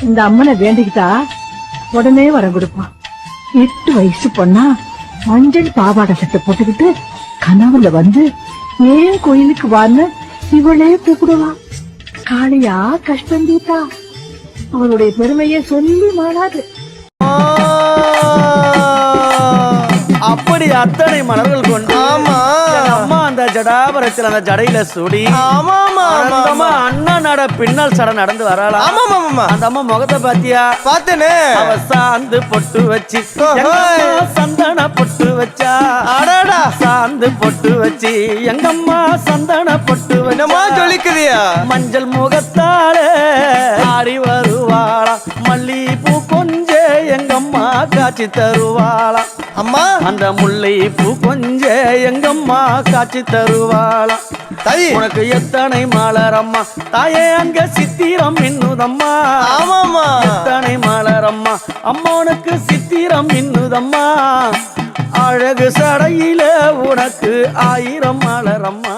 இந்த அம்மனை வேண்டிக்கிட்டா உடனே வரம் கொடுப்பான். 8 வயசு பொண்ணா மஞ்சள் பாவாடை சட்டை போட்டுக்கிட்டு கனவுல வந்து ஏன் கோயிலுக்கு வான்னு இவளே கூப்பிடுவா. காளியா கஷ்டம் தீட்டா அவனுடைய பெருமையை சொல்லி மாறாது. அப்படி அத்தனை மலர்கள் கொண்டு ஆமா அம்மா அந்த ஜடாபரத்தில் அந்த ஜடையில சுடி அண்ணன் நட பின்னல் சட நடந்து வரலாம். அந்த அம்மா முகத்தை பாத்தியா? பாத்தனே. அவ சாந்து பொட்டு வச்சு சந்தன பொட்டு வச்சா. அடடா சாந்து பொட்டு வச்சு எங்கம்மா சந்தன பொட்டு வச்சா ஜொலிக்குதியா. மஞ்சள் முகத்தாலே ஆடி வருவாளா. மல்லிப்பூ கொஞ்ச எங்கம்மா காட்சி தருவாளா. அம்மா அந்த முல்லை பூ கொஞ்ச எங்கம்மா காட்சி தருவாளா. உனக்கு எத்தனை மலரம்மா தாயே அங்க சித்திரம் இன்னுதம்மா. ஆமாம்மா எத்தனை மலரம்மா அம்மா உனக்கு சித்திரம் இன்னுதம்மா. அழகு சடையில உனக்கு 1000 மலரம்மா.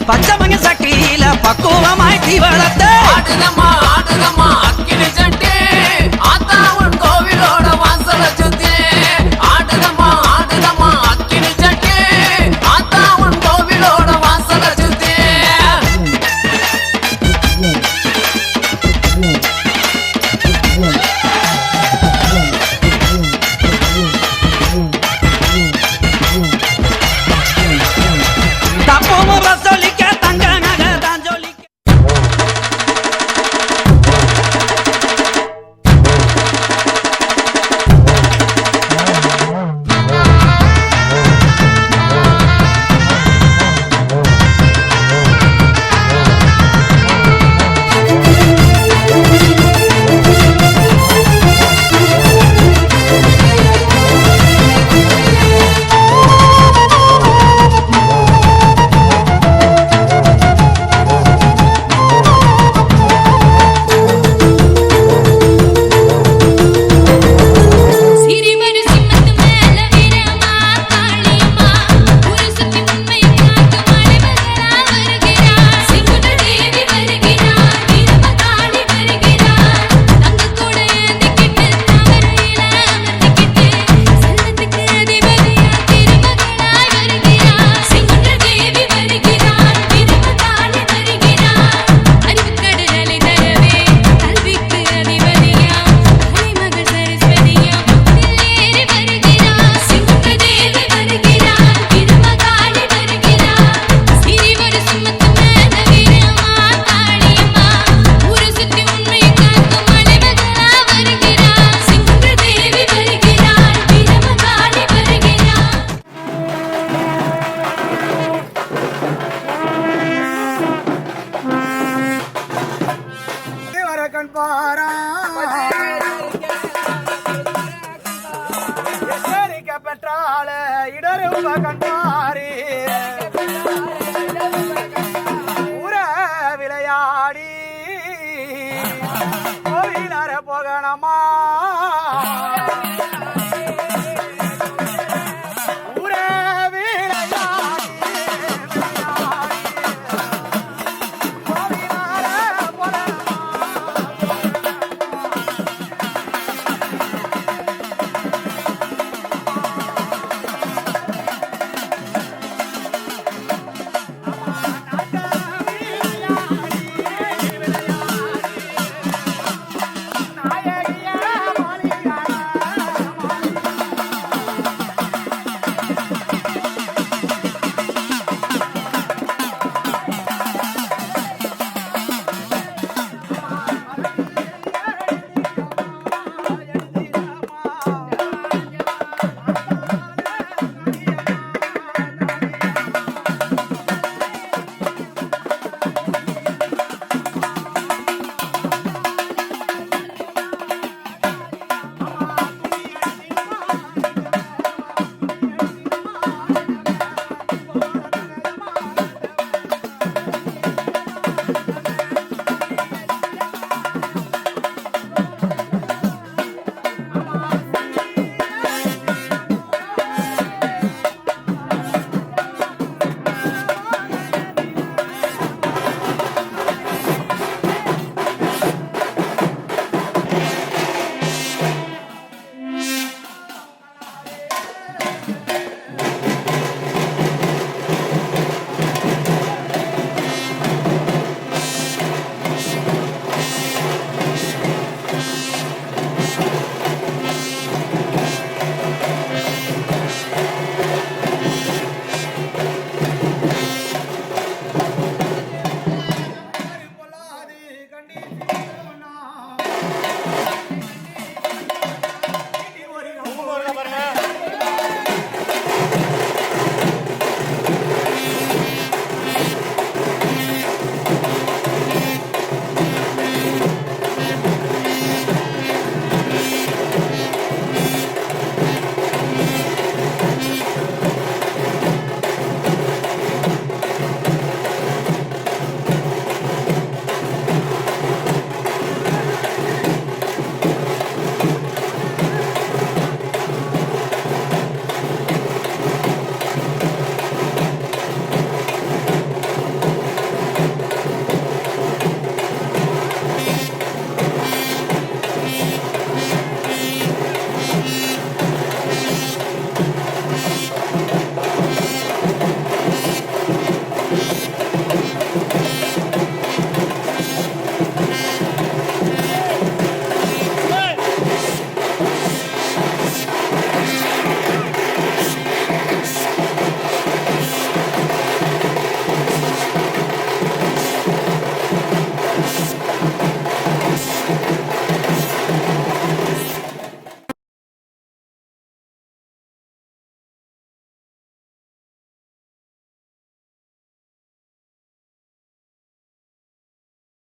பச்சமங்க சக்கில பக்குவமாய் தீவளத்தை ஆடுதம்மா ஆடுதம்மா அக்கினி சட்டி ஆத்தா உன் கோவிலோட வாசல சுத்தி. ஆடுதம்மா ஆடுதம்மா அக்கினி சட்டி ஆத்தா உன் கோவிலோட வாசல சுத்தி. தப்பும் ரசோலிக்க தங்க நகை தான் ஜொலிக்க. இடருவ கண்டாரி ஊர விளையாடி கோவிலர போகணமா